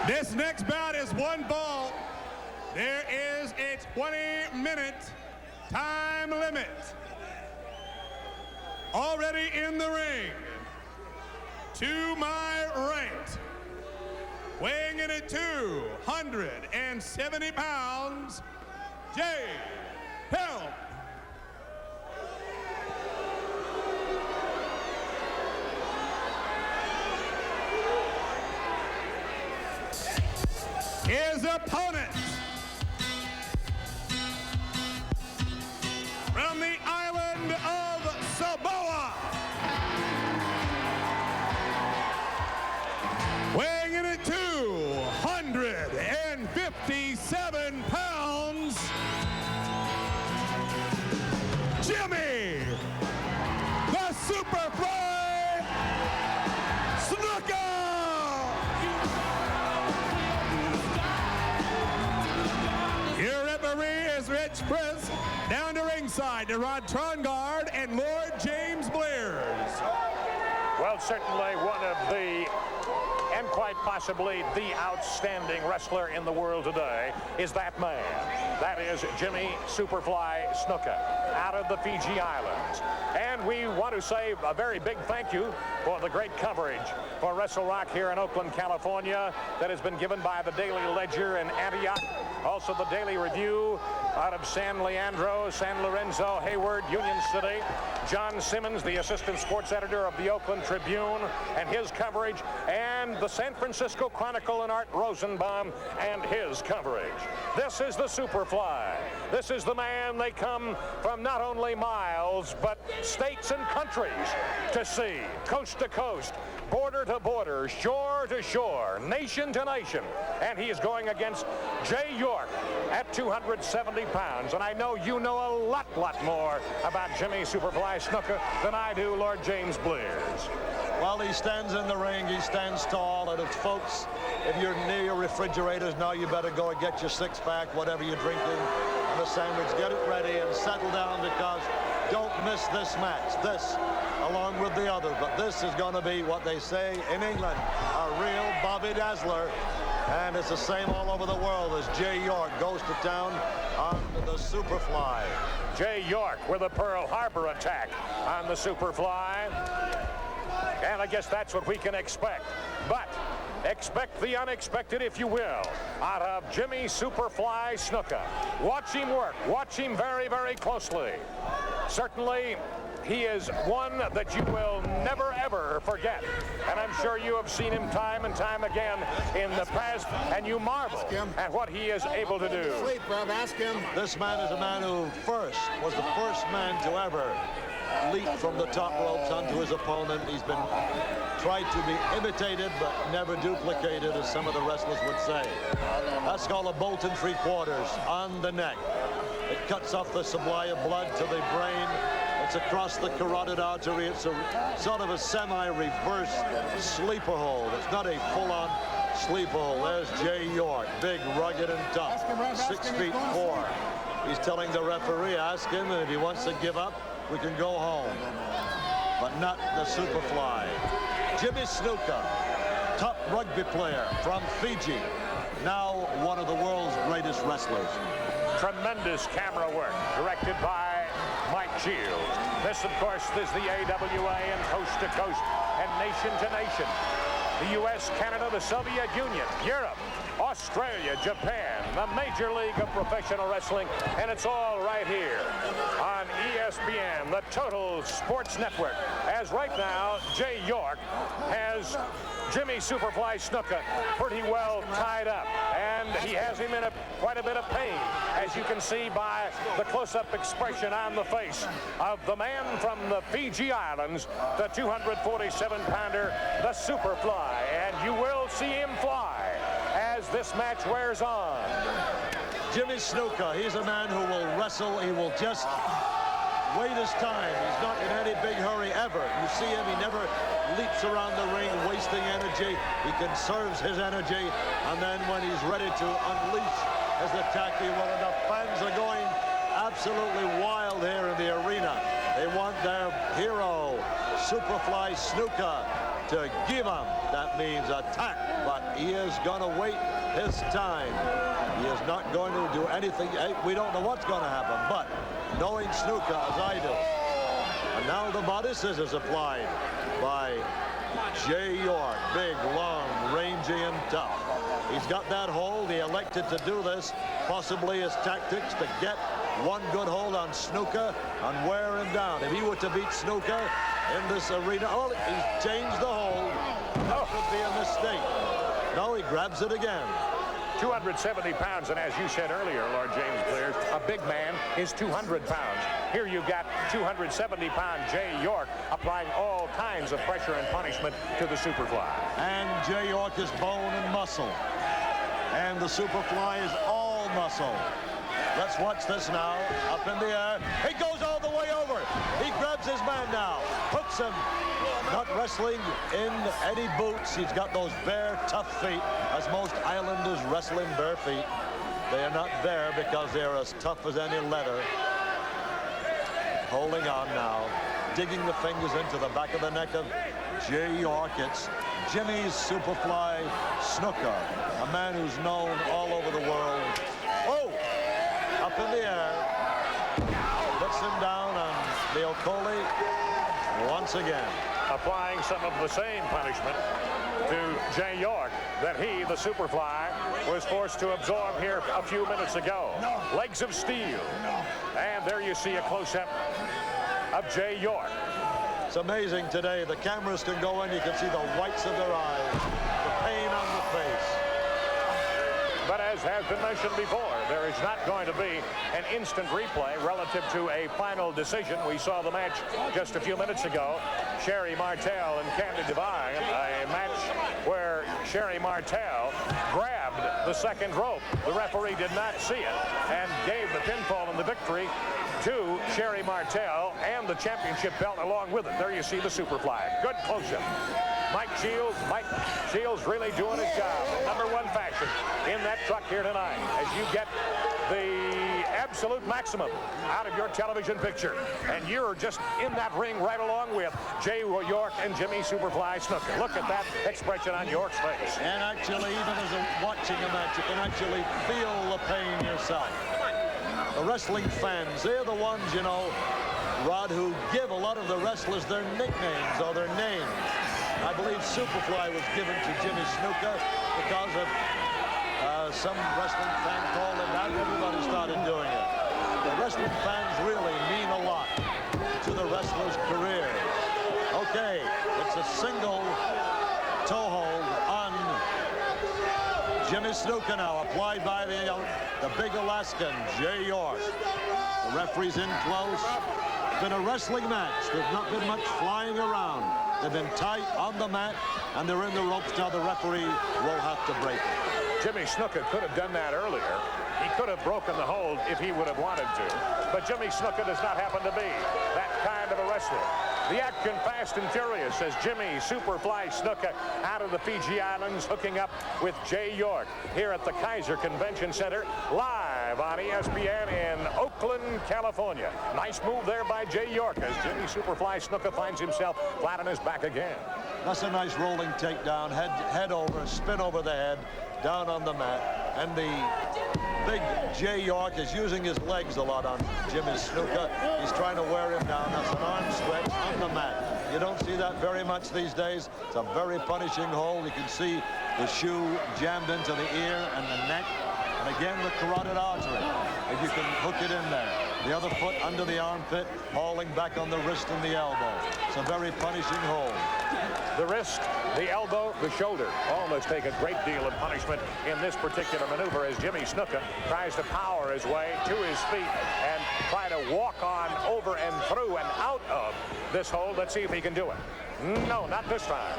This next bout is one ball. There is a 20-minute time limit. Already in the ring, to my right, weighing in at 270 pounds, Jay Helm. His opponent, from the island of Samoa, weighing in at 257 pounds, Jimmy the Superfly Snuka. Your referee is Rich Prince. Down to ringside to Rod Trongard and Lord James Blears. Well, certainly one of the, and quite possibly the outstanding wrestler in the world today is that man. That is Jimmy Superfly Snuka out of the Fiji Islands. And we want to say a very big thank you for the great coverage for Wrestle Rock here in Oakland, California, that has been given by the Daily Ledger in Antioch, also the Daily Review out of San Leandro, San Lorenzo, Hayward, Union City. John Simmons, the assistant sports editor of the Oakland Tribune, and his coverage, and the San Francisco Chronicle and Art Rosenbaum and his coverage. This is the Superfly. This is the man they come from not only miles, but states and countries to see, coast to coast, border to border, shore to shore, nation to nation. And he is going against Jay York at 270 pounds. And I know you know a lot more about Jimmy Superfly Snuka than I do, Lord James Blears. Well, he stands in the ring, he stands tall, and it's, folks, if you're near your refrigerators now, you better go and get your six-pack, whatever you're drinking, and a sandwich, get it ready and settle down, because don't miss this match. This, along with the other, but this is going to be what they say in England, a real Bobby Dazzler. And it's the same all over the world as Jay York goes to town on the Superfly. Jay York with a Pearl Harbor attack on the Superfly. And I guess that's what we can expect. But expect the unexpected, if you will, out of Jimmy Superfly Snuka. Watch him work. Watch him very, very closely. Certainly, he is one that you will never, ever forget. And I'm sure you have seen him time and time again in the past, and you marvel at what he is able to do. Ask him. This man is a man who was the first man to ever leap from the top ropes onto his opponent. He's been tried to be imitated, but never duplicated, as some of the wrestlers would say. That's called a bolt and three-quarters on the neck. It cuts off the supply of blood to the brain. It's across the carotid artery. It's a sort of a semi-reverse sleeper hold. It's not a full-on sleeper hold. There's Jay York, big, rugged, and tough, 6'4". He's telling the referee, ask him, and if he wants to give up, we can go home. But not the Superfly. Jimmy Snuka, top rugby player from Fiji, now one of the world's greatest wrestlers. Tremendous camera work, directed by Mike Shields. This, of course, is the AWA and coast to coast and nation to nation. The U.S., Canada, the Soviet Union, Europe, Australia, Japan, the Major League of Professional Wrestling, and it's all right here on ESPN, the Total Sports Network. As right now, Jay York has Jimmy Superfly Snuka pretty well tied up, and he has him in quite a bit of pain, as you can see by the close-up expression on the face of the man from the Fiji Islands, the 247-pounder, the Superfly, and you will see him fly as this match wears on. Jimmy Snuka, he's a man who will wrestle. He will just wait his time. He's not in any big hurry ever. You see him, he never leaps around the ring wasting energy. He conserves his energy, and then when he's ready to unleash his attack, he will. And the fans are going absolutely wild here in the arena. They want their hero, Superfly Snuka, to give him. That means attack, but he is going to wait his time. He is not going to do anything. We don't know what's going to happen, but knowing Snuka as I do. And now the body scissors applied by Jay York. Big, long, rangy, and tough. He's got that hold. He elected to do this, possibly his tactics to get one good hold on Snuka and wear him down. If he were to beat Snuka in this arena, oh, he's changed the hold. That could be a mistake. No, he grabs it again. 270 pounds, and as you said earlier, Lord James Blears, a big man is 200 pounds. Here you got 270-pound Jay York applying all kinds of pressure and punishment to the Superfly. And Jay York is bone and muscle. And the Superfly is all muscle. Let's watch this now. Up in the air. He goes all the way over. He grabs his man now. Hooks him. Not wrestling in any boots. He's got those bare, tough feet, as most islanders wrestle in bare feet. They are not there because they're as tough as any leather. Holding on now. Digging the fingers into the back of the neck of Jay York. It's Jimmy Superfly Snuka, a man who's known all over the world. Oh! Up in the air. Puts him down on the Okoli once again. Applying some of the same punishment to Jay York that he, the Superfly, was forced to absorb here a few minutes ago. Legs of steel. And there you see a close-up of Jay York. It's amazing today. The cameras can go in. You can see the whites of their eyes, the pain on the face. But as has been mentioned before, there is not going to be an instant replay relative to a final decision. We saw the match just a few minutes ago. Sherry Martel and Candy Devine, a match where Sherry Martel grabbed the second rope. The referee did not see it and gave the pinfall and the victory to Sherry Martel and the championship belt along with it. There you see the Superfly. Good close-up. Mike Shields really doing his job. Number one fashion in that truck here tonight as you get the absolute maximum out of your television picture. And you're just in that ring right along with Jay York and Jimmy Superfly Snuka. Look at that expression on York's face. And actually, even as watching a match, you can actually feel the pain yourself. The wrestling fans, they're the ones, you know, Rod, who give a lot of the wrestlers their nicknames or their names. I believe Superfly was given to Jimmy Snuka because of some wrestling fan called him that. Everybody started doing it. The wrestling fans really mean a lot to the wrestler's career. Okay, it's a single toe hold on Jimmy Snuka now, applied by the big Alaskan, Jay York. The referee's in close. It's been a wrestling match. There's not been much flying around. They've been tight on the mat, and they're in the ropes now. The referee will have to break it. Jimmy Snuka could have done that earlier. He could have broken the hold if he would have wanted to. But Jimmy Snuka does not happen to be that kind of a wrestler. The action fast and furious as Jimmy Superfly Snuka out of the Fiji Islands hooking up with Jay York here at the Kaiser Convention Center, live on ESPN in Oakland, California. Nice move there by Jay York as Jimmy Superfly Snuka finds himself flat on his back again. That's a nice rolling takedown, head over, spin over the head, down on the mat. And the big Jay York is using his legs a lot on Jimmy Snuka. He's trying to wear him down. That's an arm stretch on the mat. You don't see that very much these days. It's a very punishing hold. You can see the shoe jammed into the ear and the neck. And again, the carotid artery. If you can hook it in there. The other foot under the armpit, hauling back on the wrist and the elbow. It's a very punishing hold. The wrist, the elbow, the shoulder all must take a great deal of punishment in this particular maneuver as Jimmy Snuka tries to power his way to his feet and try to walk on over and through and out of this hold. Let's see if he can do it. No, not this time.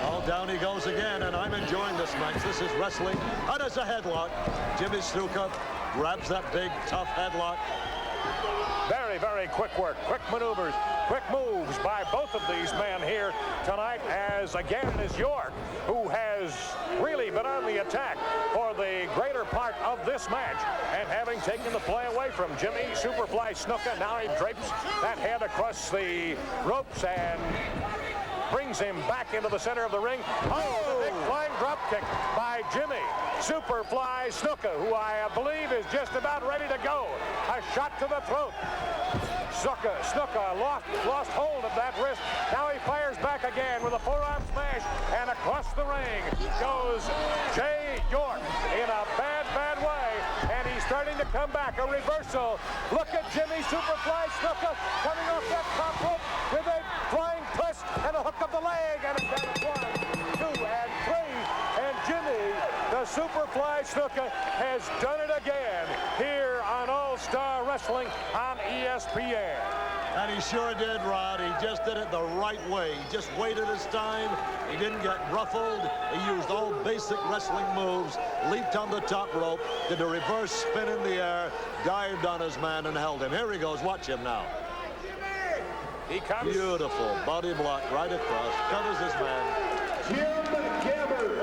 Oh, down he goes again, and I'm enjoying this match. This is wrestling. How does a headlock? Jimmy Snuka grabs that big, tough headlock. Very, very quick work, quick maneuvers, quick moves by both of these men here tonight as, again, it is York who has really been on the attack for the greater part of this match. And having taken the play away from Jimmy Superfly Snuka, now he drapes that head across the ropes and brings him back into the center of the ring. Oh, the big flying drop kick by Jimmy Superfly Snuka, who I believe is just about ready to go. A shot to the throat. Snuka lost hold of that wrist. Now he fires back again with a forearm smash, and across the ring goes Jay York in a bad way, and he's starting to come back. A reversal. Look at Jimmy Superfly Snuka coming off that top rope with a flying twist and a hook of the leg, and it's down 1, 2, and 3, and Jimmy, the Superfly Snuka, has done it again here on All-Star Wrestling on ESPN. And he sure did, Rod. He just did it the right way. He just waited his time. He didn't get ruffled. He used all basic wrestling moves, leaped on the top rope, did a reverse spin in the air, dived on his man, and held him. Here he goes. Watch him now. He comes. Beautiful body block right across. Covers his man. Jim Gabbard.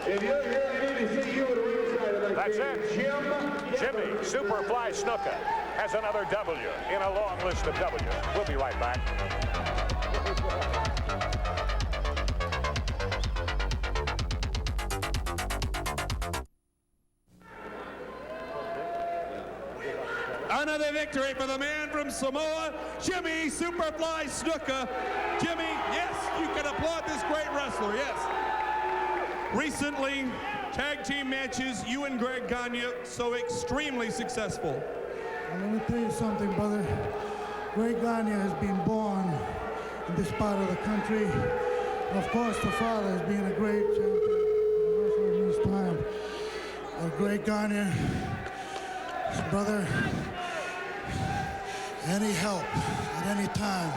If you're here, I need to see you at ringside. That's it. Jimmy Superfly Snuka has another W in a long list of W's. We'll be right back. Another victory for the man from Samoa, Jimmy Superfly Snuka. Jimmy, yes, you can applaud this great wrestler, yes. Recently, tag team matches, you and Greg Gagne, so extremely successful. Well, let me tell you something, brother. Greg Gagne has been born in this part of the country. Of course, the father has been a great champion wrestler in his time. Greg Gagne, his brother, any help at any time,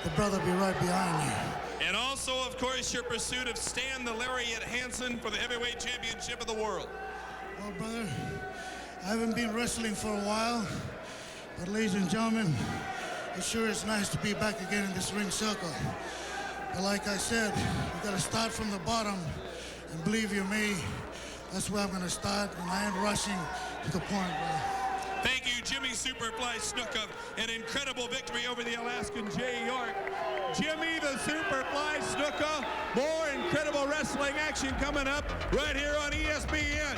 the brother be right behind you. And also, of course, your pursuit of Stan the Lariat Hansen for the heavyweight championship of the world. Well, brother, I haven't been wrestling for a while, but ladies and gentlemen, it sure is nice to be back again in this ring circle. But like I said, we gotta start from the bottom, and believe you me, that's where I'm gonna start, and I ain't rushing to the point, brother. Thank you, Jimmy Superfly Snuka. An incredible victory over the Alaskan Jay York. Jimmy the Superfly Snuka. More incredible wrestling action coming up right here on ESPN.